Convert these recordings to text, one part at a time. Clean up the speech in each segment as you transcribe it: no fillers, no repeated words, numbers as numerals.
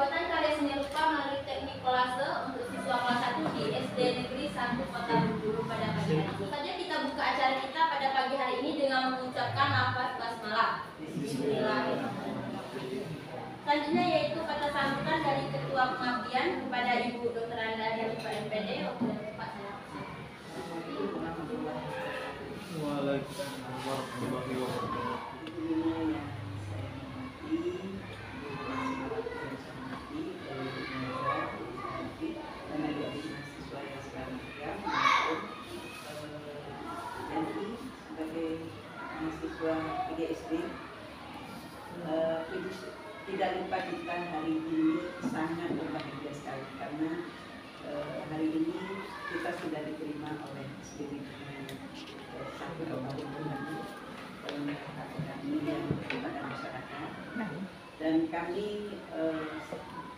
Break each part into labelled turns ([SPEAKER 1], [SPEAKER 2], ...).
[SPEAKER 1] pembuatan karya seni rupa melalui teknik kolase untuk siswa kelas 1 di SD Negeri 1 Kota Bengkulu pada pagi hari. Tentu saja kita buka acara kita pada pagi hari ini dengan mengucapkan lafaz basmalah. Bismillahirrahmanirrahim. Selanjutnya yaitu kata sambutan dari Ketua Pengabdian kepada Ibu Dr. Anda dari Pak MPD. Pak saya.
[SPEAKER 2] Waalaikumsalam warahmatullahi wabarakatuh.
[SPEAKER 3] IGSD, tidak lupa kita hari ini sangat berbahagia sekali karena hari ini kita sudah diterima oleh SDN satu kabupaten kami yang kepada masyarakat, dan kami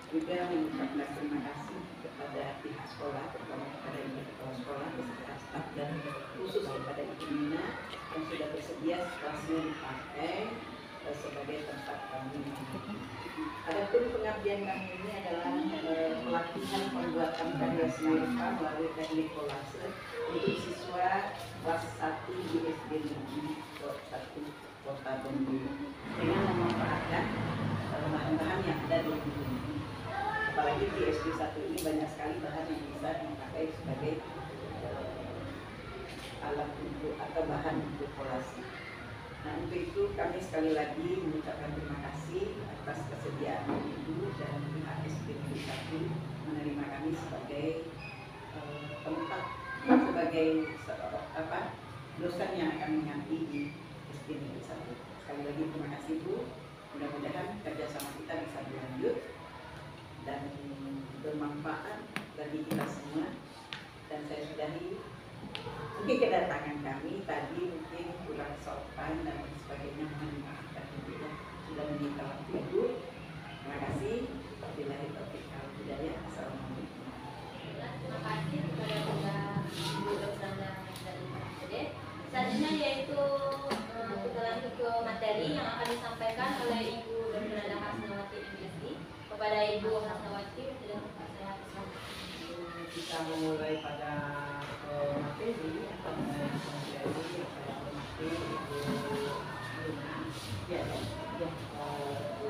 [SPEAKER 3] juga mengucapkan terima kasih kepada pihak sekolah, terutama kepada ibu kepala sekolah beserta staf dan khusus kepada Ibu Nina yang sudah bersedia kelasnya dipakai sebagai tempat kami. Adapun pengabdian kami ini adalah pelatihan pembuatan karya seni rupa melalui teknik kolase untuk siswa kelas 1 di SD Negeri 1 Kota Bengkulu dengan memanfaatkan bahan-bahan yang ada di Bengkulu. Apalagi di SD 1 ini banyak sekali bahan yang bisa dipakai sebagai alat untuk atau bahan untuk kolase. Nah, untuk itu kami sekali lagi mengucapkan terima kasih atas kesediaan Ibu dan pihak SD 1 menerima kami sebagai tempat sebagai dosen yang akan mengganti di SD 1. Sekali lagi terima kasih Bu. Mudah-mudahan kerjasama kita bisa berlanjut dan bermanfaat bagi kita semua. Dan saya sudahi. Mungkin kedatangan kami tadi mungkin kurang sopan dan sebagainya, mohon dimaafkan juga sudah menyita waktu Ibu. Terima kasih. Wabillahi taufiq wal hidayah. Assalamualaikum.
[SPEAKER 1] Terima kasih kepada Ibu Dr. dari MPD. Selanjutnya yaitu kita lanjut ke materi yang akan disampaikan oleh Ibu Dr. Hasnawati MSc. Kepada Ibu Hasnawati, saya persilakan.
[SPEAKER 4] Kita memulai pada materi atau mengenai materi yang saya hormati Ibu Luna, ya,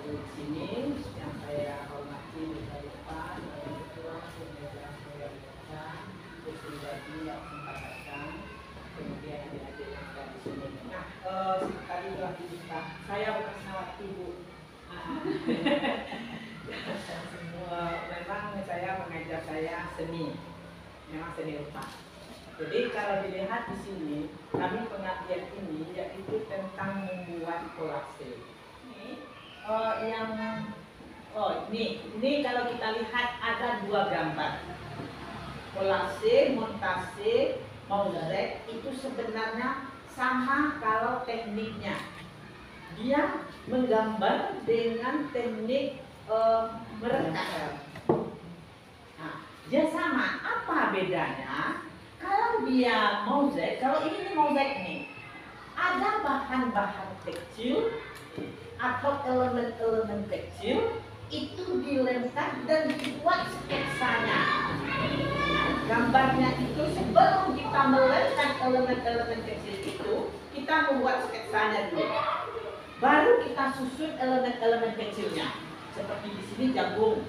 [SPEAKER 4] di sini yang saya hormati di depan Ketua Pengajar Sekolah Ibu Pribadi yang memperhatikan, kemudian adik-adik yang ada di sini. Nah, tadi telah dibuka. Saya Hasnawati Bu. Semua memang saya mengajar saya seni, memang seni rupa. Jadi kalau dilihat di sini, kami pengabdian ini yaitu tentang membuat kolase. Ini kalau kita lihat ada dua gambar. Kolase, montase, mozaik itu sebenarnya sama kalau tekniknya. Dia menggambar dengan teknik merekas. Nah, dia sama. Apa bedanya? Kalau dia mozaik, kalau ini mozaik nih, ada bahan-bahan kecil atau elemen-elemen kecil itu dilempar dan dibuat sketsanya. Gambarnya itu sebelum kita melempar elemen-elemen kecil itu, kita membuat sketsanya dulu. Baru kita susun elemen-elemen kecilnya. Seperti di sini jagung.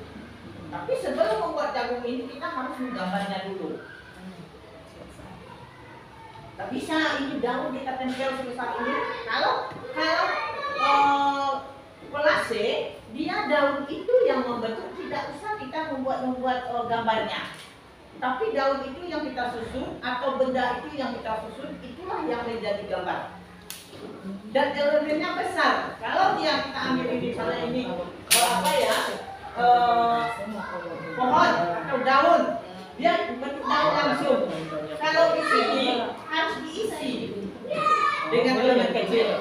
[SPEAKER 4] Tapi sebelum membuat jagung ini kita harus menggambarnya dulu. Tak bisa ini daun kita tempel sebesar ini. Kalau kolase, dia daun itu yang membentuk, tidak usah kita membuat gambarnya. Tapi daun itu yang kita susun atau benda itu yang kita susun, itulah yang menjadi gambar. Dan elemennya besar. Kalau dia kita ambil ini, misalnya ini pohon atau daun, dia bentuk daun langsung. Kalau di sini harus diisi dengan elemen kecil.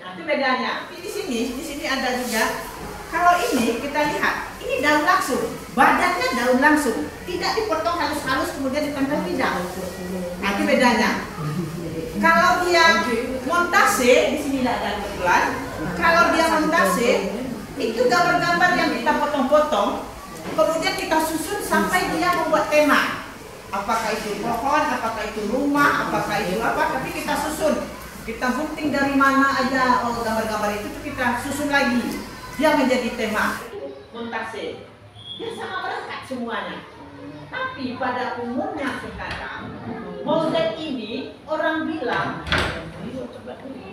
[SPEAKER 4] Nah, itu bedanya. Di sini ada juga. Kalau ini kita lihat, ini daun langsung, badannya daun langsung, tidak dipotong halus-halus kemudian ditempel tidak. Nah, itu bedanya. Kalau dia montase, di sini tidak ada kebetulan. Kalau dia montase, Itu gambar-gambar yang kita potong-potong, kemudian kita susun sampai dia membuat tema. Apakah itu pohon, apakah itu rumah, apakah itu apa, tapi kita susun. Kita gunting dari mana aja gambar-gambar itu kita susun lagi. Dia menjadi tema. Montase. Dia sama melekat semuanya. Tapi pada umumnya sekarang, mozaik ini orang bilang,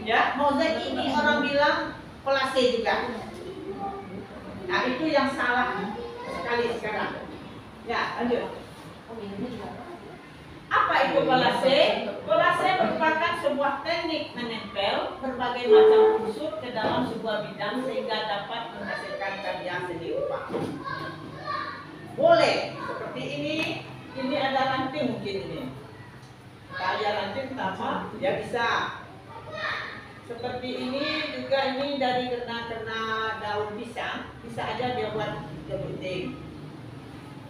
[SPEAKER 4] ya, mozaik ini orang bilang kolase juga. Nah itu yang salah sekali sekarang. Ya, lanjut. Apa itu kolase? Kolase merupakan sebuah teknik menempel berbagai macam unsur ke dalam sebuah bidang sehingga dapat menghasilkan karya seni rupa. Boleh seperti ini ada ranting mungkin ini. Karya ranting pertama, ya bisa. Seperti ini juga ini dari kena daun pisang, bisa aja dia buat gunting.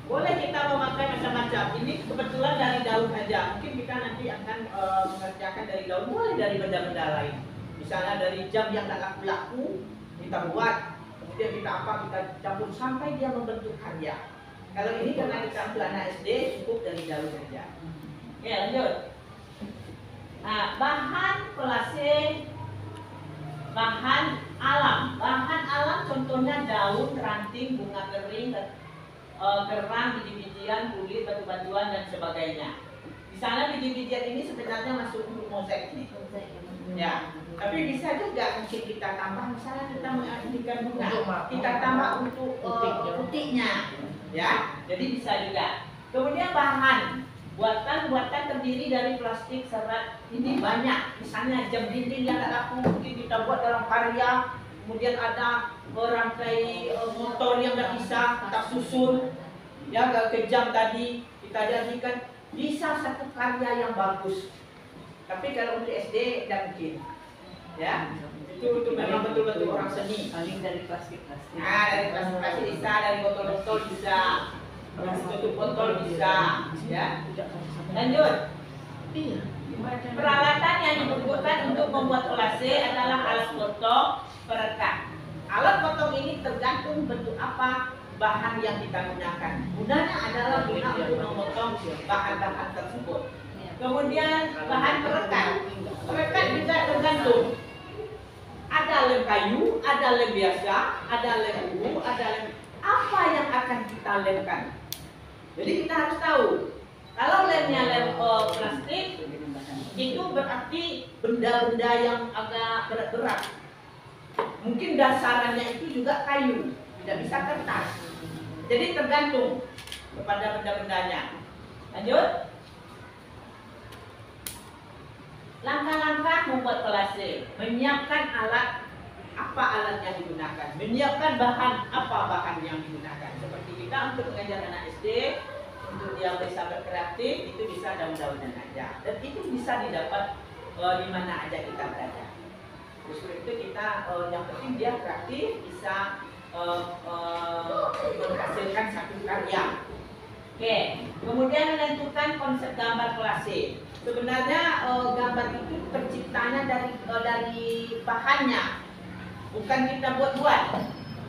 [SPEAKER 4] Boleh kita memakai macam-macam. Ini kebetulan dari daun aja. Mungkin kita nanti akan mengerjakan dari daun, boleh dari benda-benda lain. Misalnya dari jam yang tak laku-laku kita buat, kemudian kita kita campur sampai dia membentuk karya. Kalau ini karena kita ambil anak SD cukup dari daun aja. Ya lanjut. Nah, bahan kolase, bahan alam. Bahan alam contohnya daun, ranting, bunga kering, kerang, biji-bijian, kulit, batu-batuan dan sebagainya. Di sana biji-bijian ini sebenarnya masuk untuk mozaik ini. Ya, tapi bisa juga mungkin kita tambah, misalnya kita mengikat bunga, kita tambah untuk putihnya, ya. Jadi bisa juga. Kemudian bahan buatan terdiri dari plastik, serat, ini banyak. Misalnya jam dinding yang tak laku mungkin kita buat dalam karya. Kemudian ada rangkai motor yang nggak bisa kita susun, ya ke jam tadi kita jadikan bisa satu karya yang bagus. Tapi kalau untuk SD tidak mungkin, ya itu memang betul-betul orang seni.
[SPEAKER 3] Paling dari plastik.
[SPEAKER 4] Nah dari plastik bisa, dari botol-botol bisa, tutup botol bisa, ya. Lanjut. Peralatan yang dibutuhkan untuk membuat kolase adalah alat potong, perekat. Alat potong ini tergantung bentuk apa bahan yang kita gunakan. Gunanya adalah guna untuk memotong bahan-bahan tersebut. Kemudian bahan perekat. Perekat juga tergantung. Ada lem kayu, ada lem biasa, ada lem ungu, ada lem apa yang akan kita lemkan. Jadi kita harus tahu. Kalau lemnya lem plastik, itu berarti benda-benda yang agak berat-berat. Mungkin dasarannya itu juga kayu, tidak bisa kertas. Jadi tergantung kepada benda-bendanya. Lanjut. Langkah-langkah membuat kolase. Menyiapkan alat, apa alat yang digunakan. Menyiapkan bahan, apa bahan yang digunakan. Seperti kita untuk mengajar anak SD, untuk dia bisa berkreatif, itu bisa daun-daunan aja. Dan itu bisa didapat di mana aja kita berada. Justru itu kita, yang penting dia kreatif, bisa menghasilkan satu karya. Oke, kemudian menentukan konsep gambar kolase. Sebenarnya gambar itu terciptanya dari bahannya, bukan kita buat-buat.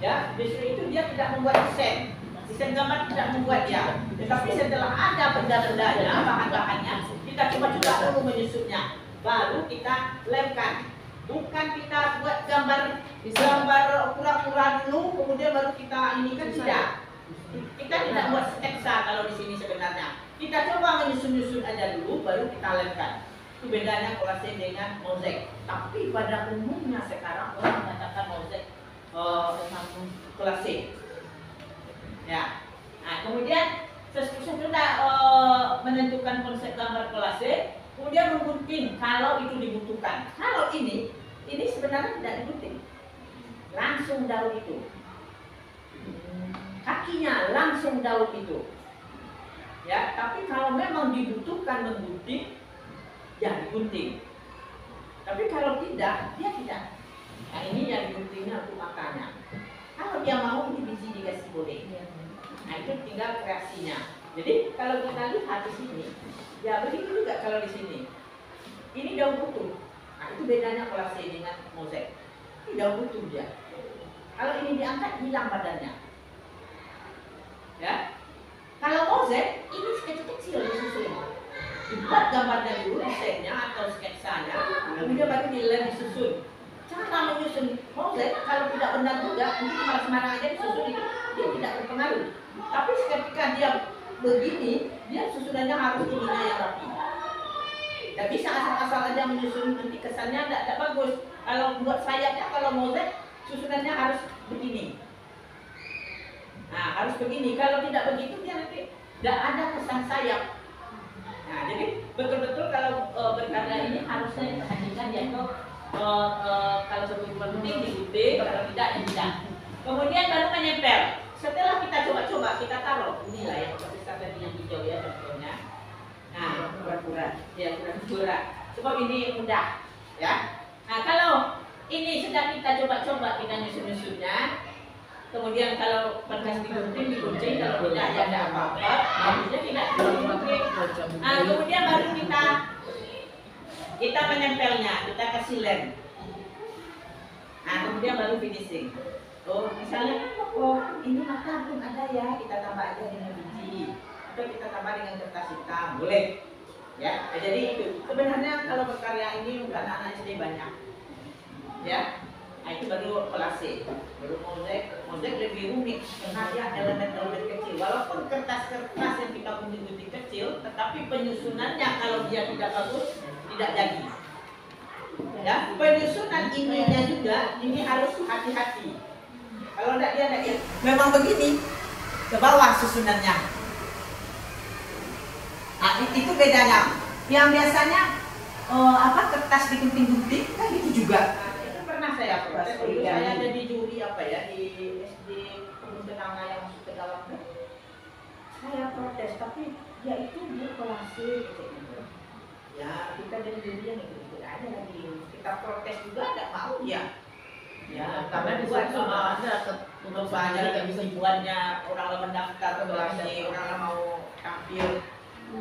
[SPEAKER 4] Ya, justru itu dia tidak membuat desain gambar tidak membuat dia. Tetapi setelah ada benda-bendanya, bahan-bahannya, kita coba-coba dulu menyusunnya, baru kita lemkan. Bukan kita buat gambar pura-pura dulu, kemudian baru kita ini kan tidak. Kita tidak buat sketsa kalau di sini sebenarnya. Kita coba menyusun-nyusun aja dulu, baru kita lemkan. Itu bedanya kolase dengan mozaik. Tapi pada umumnya sekarang orang mengatakan mozaik kolase. Ya. Nah, kemudian sesudah menentukan konsep gambar kolase, kemudian menggunting kalau itu dibutuhkan. Kalau ini sebenarnya tidak digunting, langsung daun itu. Kakinya langsung daun itu. Ya, tapi kalau memang dibutuhkan menggunting, ya digunting. Tapi kalau tidak, dia tidak. Nah, ini yang diguntingnya untuk makannya. Kalau dia mau, ini biji dikasih boleh. Nah, itu tinggal kreasinya. Jadi kalau kita lihat di sini, ya begitu juga kalau di sini. Ini daun utuh. Nah, itu bedanya kolase dengan mozaik. Ini daun utuh dia. Kalau ini diangkat hilang badannya. Ya. Kalau mozaik ini kecil-kecil disusun. Dibuat gambarnya dulu, desainnya atau sketsanya, kemudian baru dilem disusun. Cara menyusun mozaik kalau tidak benar juga, mungkin cuma sembarang aja disusun itu dia tidak berpengaruh. Tapi ketika dia begini, dia susunannya harus ininya yang rapi. Tidak bisa asal-asal aja menyusun, nanti kesannya tidak bagus. Kalau buat sayapnya, kalau mozaik susunannya harus begini. Nah, harus begini. Kalau tidak begitu dia nanti tidak ada kesan sayap. Nah, jadi betul-betul kalau berkarya ini harusnya diperhatikan ya kalau sebelum penting diikuti, kalau tidak ya tidak. Kemudian baru menempel. Setelah kita coba-coba, kita taruh inilah ya, seperti tadi yang hijau ya contohnya. Nah,
[SPEAKER 3] Pura-pura.
[SPEAKER 4] ya pura-pura. Sebab ini mudah, ya. Nah, kalau ini sudah kita coba-coba, kita nyusun-nyusunnya. Kemudian kalau kertas digunting, kalau tidak ya ada apa-apa, harusnya tidak digunting. Nah, kemudian baru kita menempelnya, kita kasih lem. Nah, kemudian baru finishing. Oh, misalnya, oh ini mata pun ada ya, kita tambah aja dengan biji, atau kita tambah dengan kertas hitam, boleh. Ya, nah, jadi itu. Sebenarnya kalau berkarya ini untuk anak-anak SD banyak. Ya. Nah, itu baru kolase, baru mozaik lebih rumit karena dia elemen-elemen kecil. Walaupun kertas-kertas yang kita gunting-gunting kecil, tetapi penyusunannya kalau dia tidak bagus tidak jadi. Ya, penyusunan ininya juga ini harus hati-hati. Kalau tidak dia memang begini ke bawah susunannya. Nah, itu bedanya. Yang biasanya kertas digunting-gunting kan itu juga. Pernah saya protes dulu, saya jadi juri apa ya di SD Gunung Kenanga yang masuk ke dalam kan. Saya protes, tapi ya itu berkolase gitu. Ya kita jadi juri yang ikut aja lagi. Kita protes juga tidak mau ya. Ya karena dibuat sama ada untuk banyak kebutuhannya orang mendaftar ke kolase, orang mau tampil.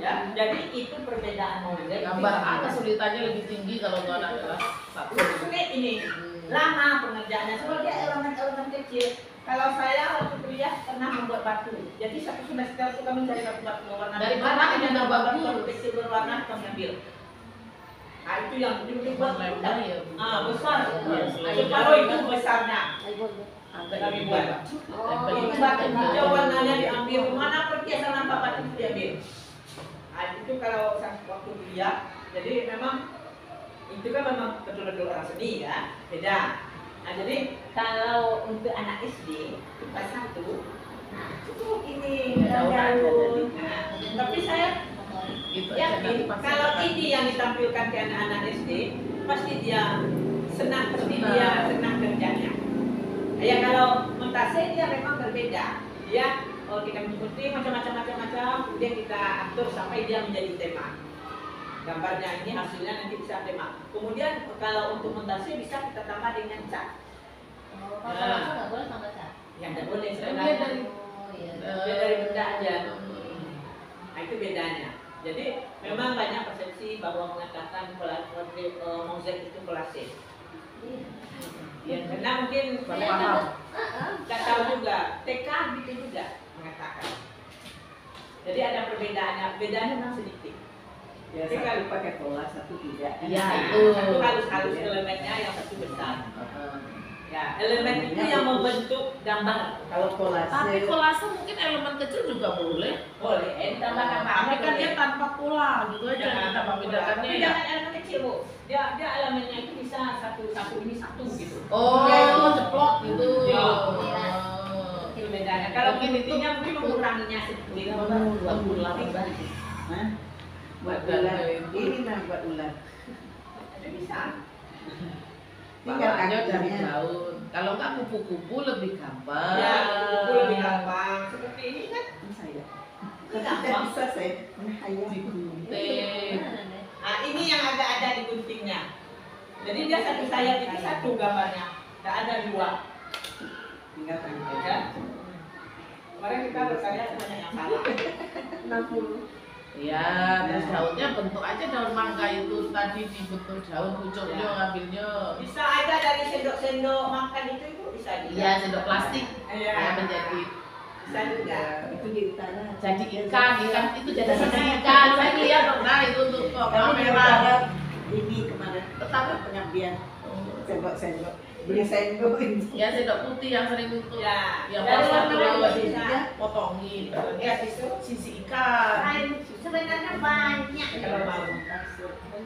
[SPEAKER 4] Ya, jadi itu perbedaan mozaik.
[SPEAKER 2] Gambar kesulitannya lebih tinggi kalau untuk anak kelas 1.
[SPEAKER 4] Sulit ini. Lama pengerjaannya, sebab dia elemen-elemen kecil. Kalau saya waktu kuliah pernah membuat batu. Jadi satu semester itu kami cari batu berwarna.
[SPEAKER 2] Dari mana yang bagus?
[SPEAKER 4] Kecil berwarna kami ambil. Nah itu yang dibuat
[SPEAKER 2] lebar ya.
[SPEAKER 4] Besar. Separuh itu besarnya. Kami buat. Itu batu hijau warnanya diambil. Mana pergi asal nampak batu itu diambil. Nah itu kalau waktu kuliah. Jadi memang itu kan memang betul-betul orang seni ya, beda. Nah jadi kalau untuk anak SD kelas 1 itu ini daun. Nah, tapi saya yakin kalau ini yang ditampilkan ke anak-anak SD pasti dia senang kerjanya. Ya kalau mentase dia memang berbeda. Dia kita mengikuti macam-macam, kemudian kita atur sampai dia menjadi tema. Gambarnya ini hasilnya nanti bisa tema. Kemudian kalau untuk montase bisa kita tambah dengan cat.
[SPEAKER 1] Kalau langsung nggak boleh tambah cat.
[SPEAKER 4] Ya nggak boleh
[SPEAKER 2] Dia
[SPEAKER 4] sebenarnya.
[SPEAKER 2] dari
[SPEAKER 4] Dari benda aja. Nah itu bedanya. Jadi memang banyak persepsi bahwa mengatakan mozaik itu kolase. Ya karena mungkin nggak tahu juga. TK gitu juga mengatakan. Jadi ada perbedaannya. Bedanya memang sedikit.
[SPEAKER 3] Ya, satu pakai pola, satu tidak.
[SPEAKER 2] Ya, itu.
[SPEAKER 4] Satu halus elemennya, yang satu besar. Ya, elemen itu yang membentuk gambar.
[SPEAKER 3] Kalau kolase,
[SPEAKER 2] Tapi kolase mungkin elemen kecil juga boleh.
[SPEAKER 4] Boleh, tambahkan
[SPEAKER 2] Tapi kan dia tanpa pola gitu aja.
[SPEAKER 4] jangan
[SPEAKER 2] Kita
[SPEAKER 4] tambah
[SPEAKER 2] membedakannya
[SPEAKER 4] Tapi
[SPEAKER 2] ya.
[SPEAKER 4] jangan elemen kecil, Bu. Dia elemennya itu bisa satu ini satu gitu.
[SPEAKER 2] Oh,
[SPEAKER 4] Dia itu
[SPEAKER 2] ceplok gitu.
[SPEAKER 4] Ya.
[SPEAKER 2] Oh.
[SPEAKER 4] Itu bedanya. Kalau
[SPEAKER 2] Mungkin itu
[SPEAKER 4] intinya mungkin menguranginya sedikit.
[SPEAKER 3] Hah? Buat ular. Ini mah buat ular.
[SPEAKER 4] Bisa.
[SPEAKER 3] Tinggal
[SPEAKER 2] Bawahnya dari
[SPEAKER 3] kakinya.
[SPEAKER 2] daun. Kalau nggak kupu-kupu lebih gampang.
[SPEAKER 4] Ya, itu lebih gampang. Seperti ini kan.
[SPEAKER 3] Saya.
[SPEAKER 4] Ini
[SPEAKER 3] Tidak
[SPEAKER 4] gampang.
[SPEAKER 3] bisa saya menghayal.
[SPEAKER 2] Digunting.
[SPEAKER 4] Nah, ini yang ada di guntingnya. Jadi dia satu sayap itu satu gambarnya. Tidak ada dua.
[SPEAKER 3] Tinggal tangkap.
[SPEAKER 4] Ya. Kemarin kita berkarya banyak yang salah.
[SPEAKER 3] 60.
[SPEAKER 2] Ya, terus daunnya bentuk aja daun mangga itu tadi dibentuk daun pucuknya
[SPEAKER 4] Ya.
[SPEAKER 2] ngambilnya.
[SPEAKER 4] Bisa aja dari sendok-sendok makan itu bisa juga.
[SPEAKER 2] Iya, sendok plastik.
[SPEAKER 4] Iya.
[SPEAKER 2] Ya, menjadi
[SPEAKER 4] Bisa juga.
[SPEAKER 3] Itu di utara.
[SPEAKER 2] jadi ikan itu jadi sisi ikan. Saya lihat pernah itu untuk kamera.
[SPEAKER 3] Ini kemarin pertama pengabdian sendok beli sendok ini.
[SPEAKER 2] Ya, sendok putih yang sering untuk
[SPEAKER 4] Ya.
[SPEAKER 2] yang
[SPEAKER 4] Dari
[SPEAKER 2] masak
[SPEAKER 4] mana
[SPEAKER 2] terus
[SPEAKER 4] bisa?
[SPEAKER 2] potongin. Ya, sisi ikan.
[SPEAKER 1] Sebenarnya banyak.
[SPEAKER 4] Kalau mau.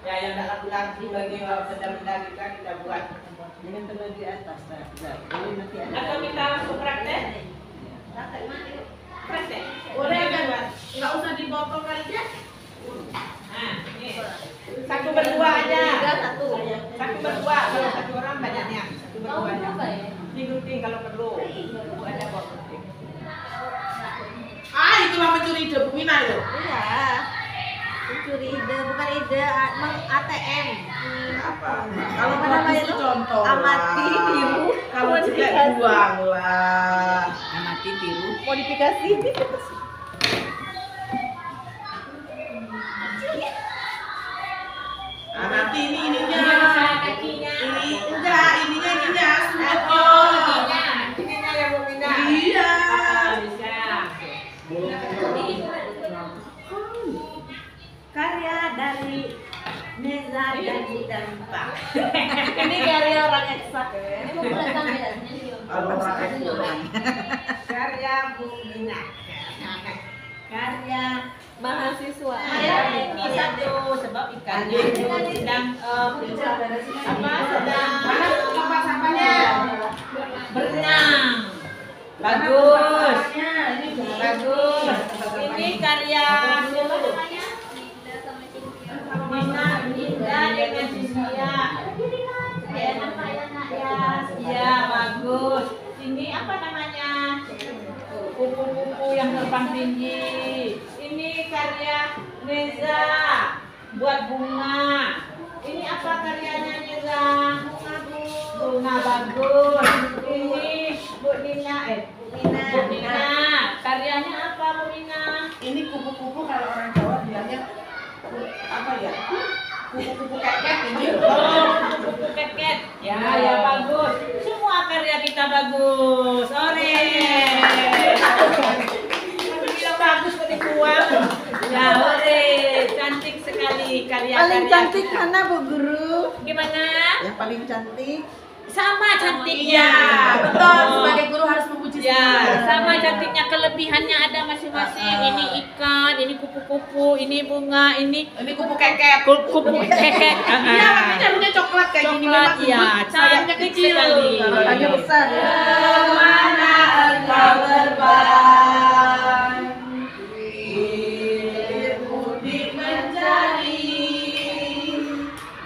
[SPEAKER 4] Ya yang tak laku-laku lagi kalau sedang-sedang kita buat.
[SPEAKER 3] Jangan terlalu di atas, jadi nanti ada.
[SPEAKER 4] Atau kita langsung praktek?
[SPEAKER 1] Praktek mana yuk?
[SPEAKER 4] Praktek.
[SPEAKER 2] Boleh kan? Nggak usah dipotong kali ya?
[SPEAKER 4] Nah, ini. Satu berdua aja.
[SPEAKER 1] Satu.
[SPEAKER 4] Satu berdua. Kalau satu orang banyaknya. Satu
[SPEAKER 1] Mau
[SPEAKER 4] berdua aja.
[SPEAKER 1] berapa ya?
[SPEAKER 4] Ini gunting kalau perlu. Ada kok gunting.
[SPEAKER 2] Ah, itulah mencuri ide Bu Mina itu.
[SPEAKER 1] Iya. Mencuri ide, bukan ide, ATM.
[SPEAKER 3] Apa?
[SPEAKER 2] Kalau
[SPEAKER 1] Apa namanya
[SPEAKER 2] itu
[SPEAKER 1] itu?
[SPEAKER 2] contoh
[SPEAKER 1] Amati,
[SPEAKER 2] lah.
[SPEAKER 1] tiru,
[SPEAKER 2] Kalau tidak
[SPEAKER 1] modifikasi.
[SPEAKER 2] buang lah.
[SPEAKER 3] Amati tiru.
[SPEAKER 1] Modifikasi.
[SPEAKER 2] Nah, nanti ininya.
[SPEAKER 4] Kakinya.
[SPEAKER 2] Ini enggak, ininya
[SPEAKER 4] Oh, ininya yang mau pindah.
[SPEAKER 2] Iya.
[SPEAKER 4] Bisa.
[SPEAKER 1] Karya dari Neza dan Dampak. Ini karya orang eksak ya. Ini mau datang bedanya nih.
[SPEAKER 2] Kalau orang ekonomi.
[SPEAKER 4] Karya Bung Mina.
[SPEAKER 1] Karya mahasiswa.
[SPEAKER 4] Ini satu sebab ikannya sedang sedang
[SPEAKER 2] Mana tempat sampahnya?
[SPEAKER 4] berenang. Bagus.
[SPEAKER 2] Ini
[SPEAKER 4] Bagus. Ini karya Dinda dengan Cynthia. Ya, nampak ya nak ya. Iya, bagus. Ini apa namanya? Kupu-kupu yang terbang tinggi. Ini karya Neza buat bunga. Ini apa karyanya Neza? Bunga bagus. Ini Bu Nina, Bu Nina. Karyanya apa Bu Nina?
[SPEAKER 2] Ini kupu-kupu kalau orang Jawa bilangnya apa ya? Kupu-kupu keket ini.
[SPEAKER 4] Oh, kupu keket. Ya, ya bagus. Semua karya kita bagus. Ore. Bilang bagus kok dibuang. Ya, ore. Cantik sekali karya-karya.
[SPEAKER 3] Paling cantik
[SPEAKER 4] kita.
[SPEAKER 3] mana Bu Guru?
[SPEAKER 4] Gimana?
[SPEAKER 3] Yang paling cantik?
[SPEAKER 4] Sama cantiknya.
[SPEAKER 2] Iya, betul. Sebagai guru harus memuji
[SPEAKER 4] Ya,
[SPEAKER 2] semua.
[SPEAKER 4] sama cantiknya, kelebihannya ada masing-masing. Ini ikan, ini kupu-kupu, ini bunga, ini
[SPEAKER 2] Ini kupu keket.
[SPEAKER 4] kupu keket.
[SPEAKER 2] Iya, makanya punya coklat kayak gini.
[SPEAKER 4] Coklat,
[SPEAKER 2] Memang
[SPEAKER 4] ya,
[SPEAKER 2] sayapnya
[SPEAKER 4] cantik
[SPEAKER 2] kecil.
[SPEAKER 4] sekali.
[SPEAKER 3] Makanya besar ya.
[SPEAKER 2] Kemana engkau terbang? Mudik mencari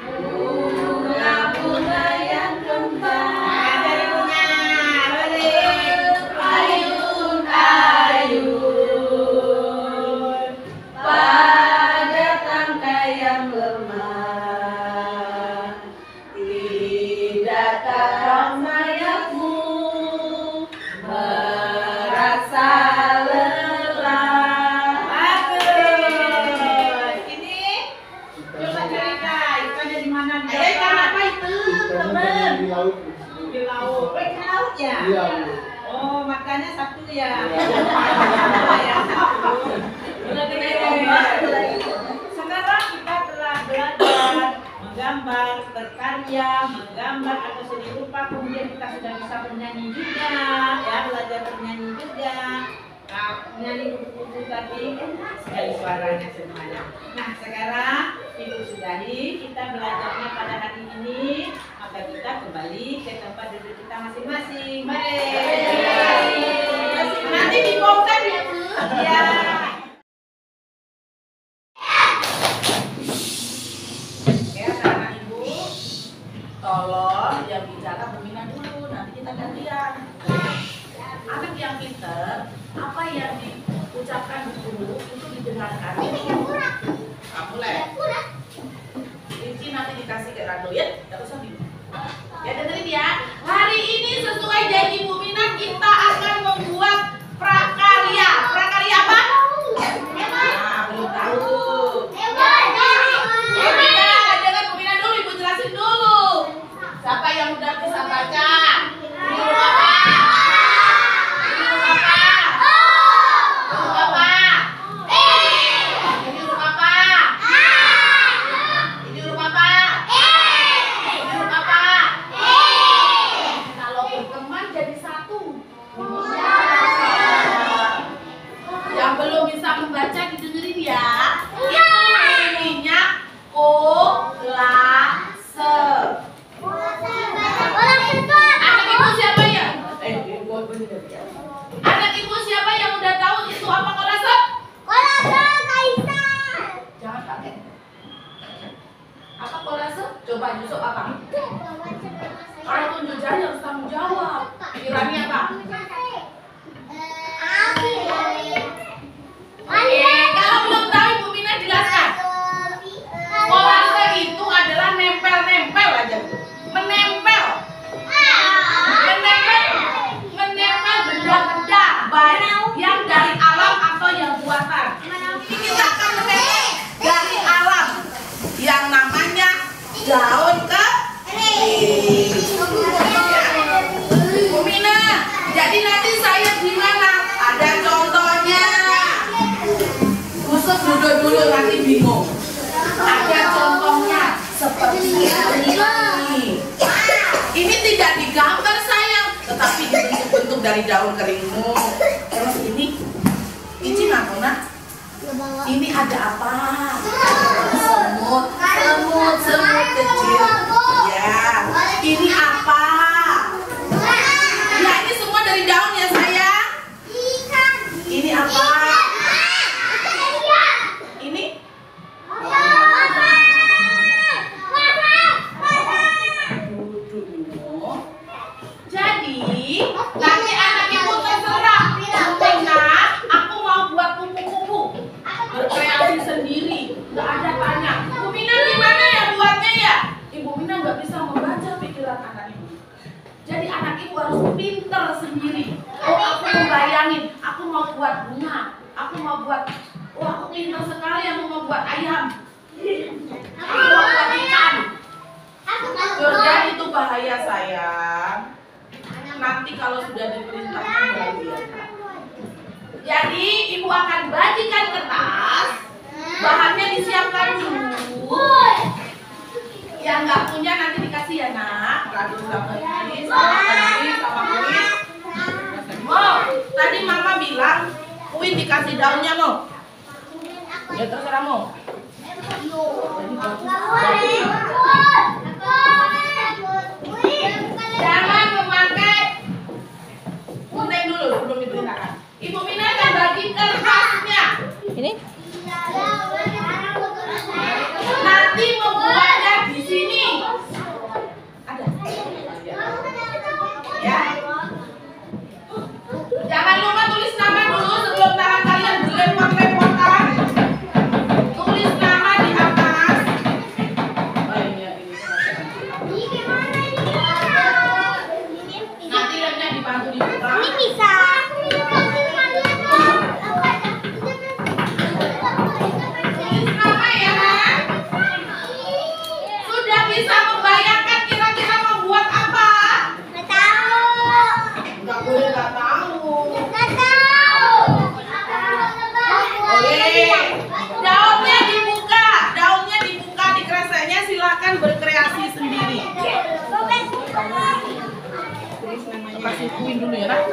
[SPEAKER 2] bunga-bunga yang kembang.
[SPEAKER 4] Dari bunga, ore.
[SPEAKER 2] Ayun-ayun pada tangkai yang lemah, tidakkah mayatmu merasa lelah?
[SPEAKER 4] Bagus. Ini coba cerita ikannya di mana?
[SPEAKER 2] Ayo, ikan apa itu, teman?
[SPEAKER 5] Di laut.
[SPEAKER 4] Di laut. Oh, ikan laut ya?
[SPEAKER 5] Iya.
[SPEAKER 4] Oh, makannya satu ya. Sekarang kita telah belajar menggambar, berkarya, menggambar atau seni rupa, kemudian kita sudah bisa bernyanyi juga, ya belajar bernyanyi juga. Nah, nyanyi kupu-kupu tadi enak sekali suaranya semuanya. Nah, sekarang Ibu sudahi kita belajarnya pada hari ini, maka kita kembali ke tempat duduk kita masing-masing. Mari.
[SPEAKER 2] Nanti dibongkar ya, Bu.
[SPEAKER 4] Ya.
[SPEAKER 2] Ya, anak ibu, tolong yang bicara Bu Mina dulu, nanti kita gantian. Anak yang pinter, apa yang diucapkan dulu itu didengarkan. Kamu Rinci nanti dikasih ke Rado ya, nggak usah bingung. Ya dengerin ya. Hari ini sesuai janji Bu Mina kita akan membuat prakarya. Prakarya apa? Nah, belum tahu. Jangan Bu Mina dulu, Ibu jelasin dulu. Siapa yang udah bisa baca? Di rumah dari daun keringmu. Terus ini aku nak. Ini ada apa? Semut kecil. Ya, ini apa? Ya, ini semua dari daun ya sayang. Ini apa? Ini? Jadi, nanti anak ibu terserah. Bumina, aku mau buat kupu-kupu. Berkreasi sendiri, nggak ada tanya. Bumina gimana ya buatnya ya? Ibu Mina nggak bisa membaca pikiran anak ibu. Jadi anak ibu harus pinter sendiri. Oh, aku membayangin, aku mau buat bunga. Aku mau buat, oh aku pinter sekali, aku mau buat ayam. Aku mau buat ikan. Jadi itu bahaya sayang. Nanti kalau sudah diperintahkan baru biarkan. Jadi ibu akan bagikan kertas, bahannya disiapkan dulu. Yang nggak punya nanti dikasih ya nak. Kado sama ini, sama kuis. Oh, tadi mama bilang kuis dikasih daunnya mau. Ya terserah mau. Jangan memakai gunting dulu sebelum diperintahkan. Ibu Mina akan bagi kertasnya.
[SPEAKER 1] Ini?
[SPEAKER 2] Nanti membuatnya di sini. Ada. Ya. Jangan lupa tulis nama dulu sebelum tangan kalian dilempar-lemparkan. Tulis nama di atas. Nanti lemnya dibantu dibuka.
[SPEAKER 5] Ini bisa.
[SPEAKER 2] Tulis nama ya, Nak. Sudah bisa membayangkan kira-kira membuat apa?
[SPEAKER 5] Nggak tahu.
[SPEAKER 2] Nggak boleh nggak tahu.
[SPEAKER 5] Nggak tahu.
[SPEAKER 2] Boleh. Daunnya dibuka di kreseknya, silakan berkreasi sendiri. Kasih kuin dulu ya, Nak.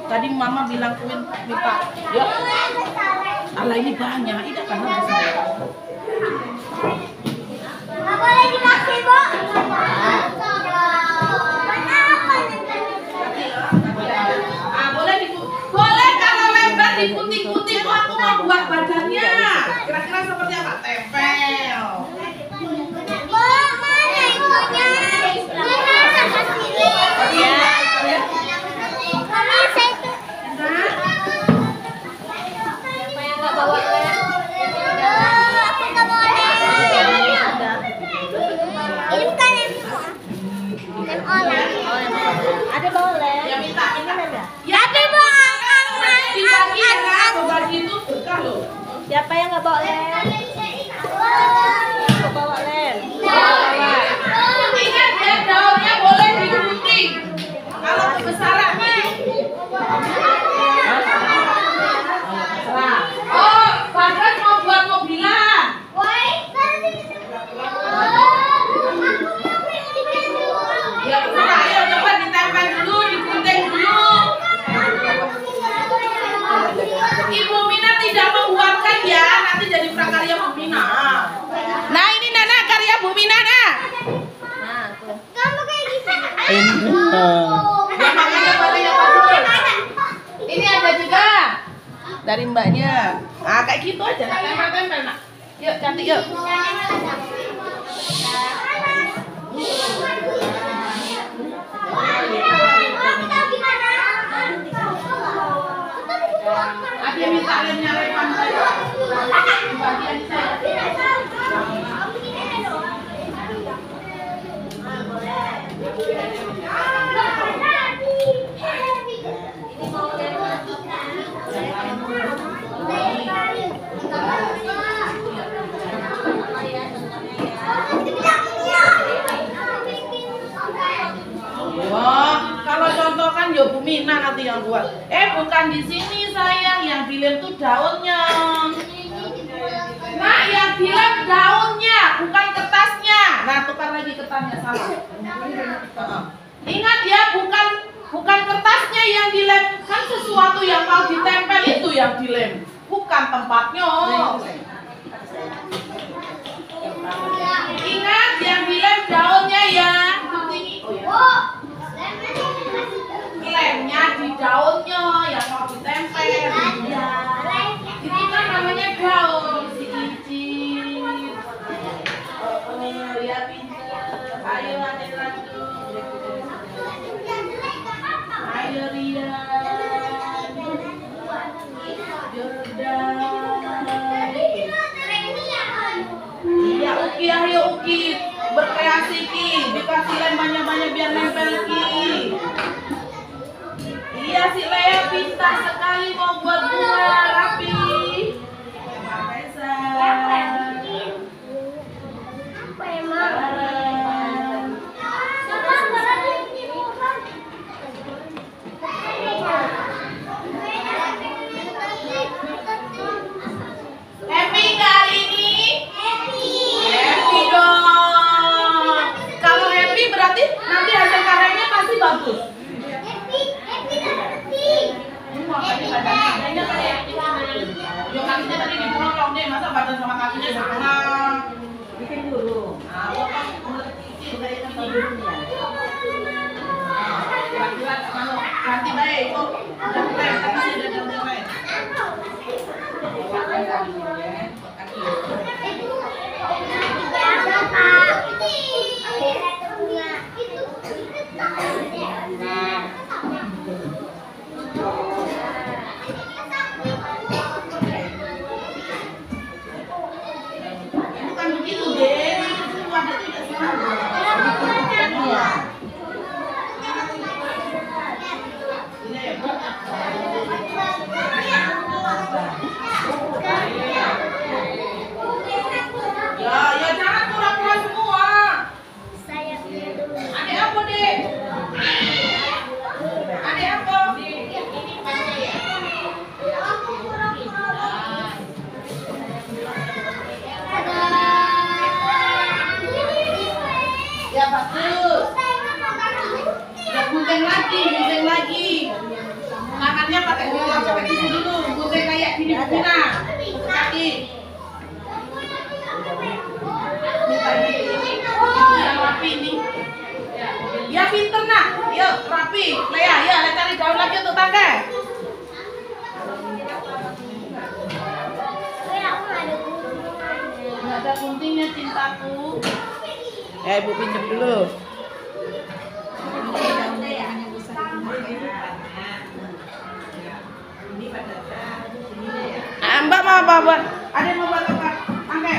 [SPEAKER 2] Tadi mama bilang kuin minta. Ya. Alah ini banyak, ini kan harus.
[SPEAKER 5] Nggak boleh dikasih, Bu.
[SPEAKER 2] Boleh kalau lebar diputing-puting. Oh, aku mau buat badannya. Kira-kira seperti apa? Tempel.
[SPEAKER 5] Bu, mana ibunya? Mana kasih ini? Mama, saya itu.
[SPEAKER 1] Siapa yang nggak bawa lem?
[SPEAKER 5] Aku nggak boleh. Ini bukan lem. Lem oleng.
[SPEAKER 1] Ada bawa lem?
[SPEAKER 2] Ya minta.
[SPEAKER 5] Ya, tapi Bu,
[SPEAKER 2] Dibagi ya, Nak. Berbagi itu berkah loh.
[SPEAKER 1] Siapa yang nggak bawa lem? Aku bawa lem.
[SPEAKER 2] Ingat ya, daunnya boleh digunting. Kalau kebesarannya. Oh, Bagas mau buat mobilan. Ya terserah, ayo coba ditempel dulu, digunting dulu. Ibu Mina tidak membuatkan ya, nanti jadi prakarya Bu Mina. Nah ini Nana, karya Bu Mina nah.
[SPEAKER 1] Nah, tuh.
[SPEAKER 5] Kamu kayak gitu.
[SPEAKER 2] Ya makanya badannya bagus. Ini ada juga dari mbaknya. Ah kayak gitu aja, nak tempel-tempel nak. Yuk cantik yuk. Ada yang minta lemnya lepan saya. Bagian saya. Wah, kalau contoh kan ya Bu Mina nanti yang buat. Bukan di sini sayang, yang dilem tuh daunnya. Nah, yang dilem daunnya, bukan kertasnya. Nah, tukar lagi kertasnya salah. Ingat ya, bukan kertasnya yang dilem kan sesuatu yang mau ditempel itu yang dilem, bukan tempatnya. Ingat yang dilem daunnya ya. Lemnya di daunnya yang mau ditempel. Ya. Itu kan namanya daun si Icin. Ya pinter. Ayo adek Randu. Ayo Rian. Jordan. Iya Uki, ayo Uki. Berkreasi Ki. Dikasih lem banyak-banyak biar nempel Ki. Iya si Lea pintar sekali mau buat bunga rapi. Happy nggak hari ini? Happy dong. Kalau happy berarti nanti hasil karyanya pasti bagus. Yo kakinya tadi dipotong deh, masa badan sama kakinya sama.
[SPEAKER 3] Bikin dulu.
[SPEAKER 2] Nah, potong kecil kayak gini. Kira-kira kalau ganti baik itu udah keren, tapi sudah udah keren. Bukan begitu deh, itu wadah tidak sama. Ya jangan pura-pura semua. Adek apa dek? Adek apa? Ya bagus. Ya gunting lagi. Tangannya pakai bola sampai di sini dulu. Gunting kayak gini Bina. Kaki. Yang rapi ini. Ya pinter nak. Yuk rapi. Lea, ya cari daun lagi untuk tangga. Nggak ada guntingnya cintaku.
[SPEAKER 4] Ibu pinjam dulu. Mbak mau apa buat?
[SPEAKER 2] Ada yang mau buat apa? Tangga.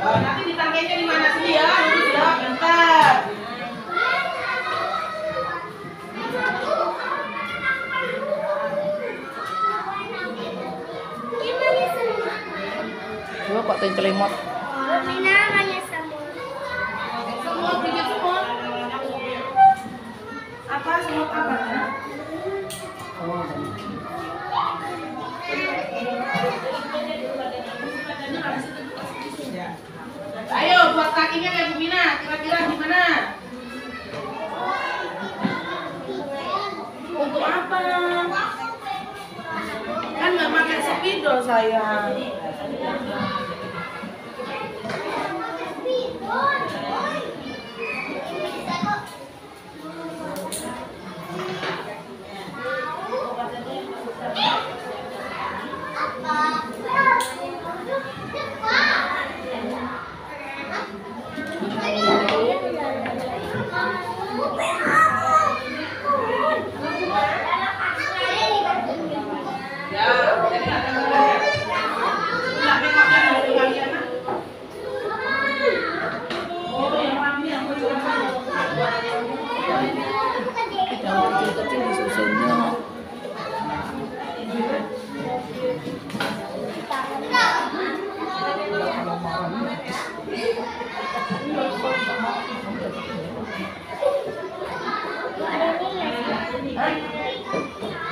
[SPEAKER 2] Nanti ditangganya di mana sini ya? Lurus ya, bentar.
[SPEAKER 4] Coba kok tencelimot.
[SPEAKER 2] Semua bikin semua. Apa semua apa? Ayo buat kakinya kayak Bu Mina, kira-kira gimana? Untuk apa? Kan nggak pakai spidol sayang.
[SPEAKER 4] Kecil-kecil disusunnya.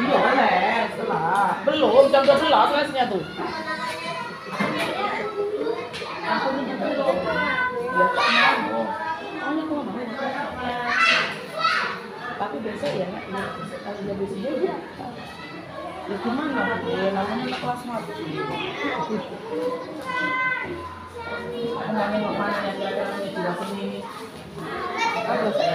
[SPEAKER 4] Iya, setelah. Belum, jam 12 lesnya tuh. Tapi besok ya, Kalau dia bisa jadi apa? Ya gimana? Ya namanya anak kelas 1. Aku mau nengok mana yang kira-kira punya jiwa seni. Kalau saya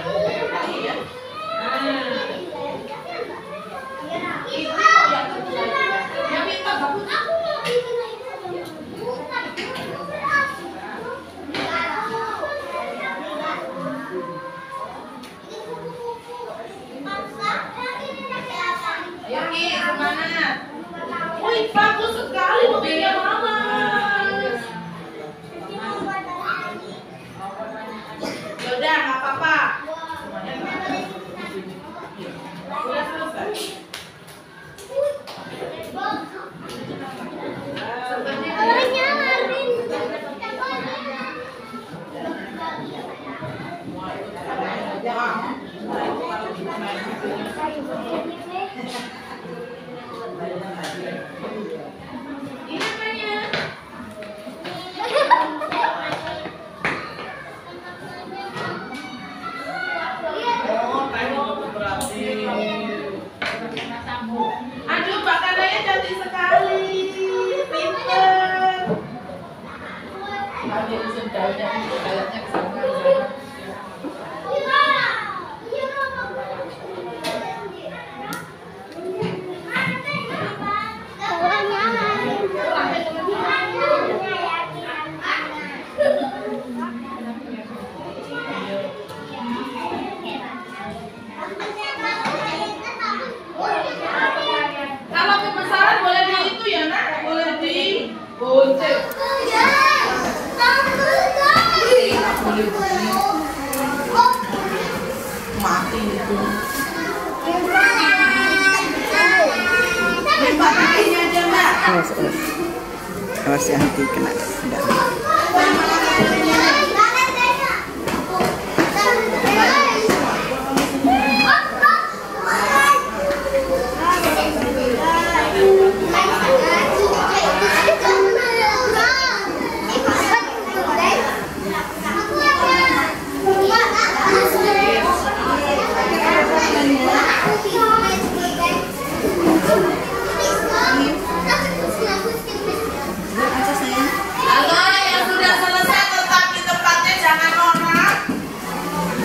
[SPEAKER 2] Ayo Ki, semangat. Wih, bagus sekali mobilnya Mama. Yaudah, nggak apa-apa. Sudah selesai. Aduh, makanannya cantik sekali. Pinter. Ada usun daunnya, kayaknya kesana. Kalau kebesaran boleh di itu ya nak, boleh di bonceng. Mati itu. Pakai aja mbak.
[SPEAKER 3] Awas ya nanti kena.
[SPEAKER 2] Halo, yang sudah selesai tetap di tempatnya, jangan norak.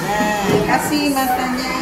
[SPEAKER 3] Nah, kasih matanya.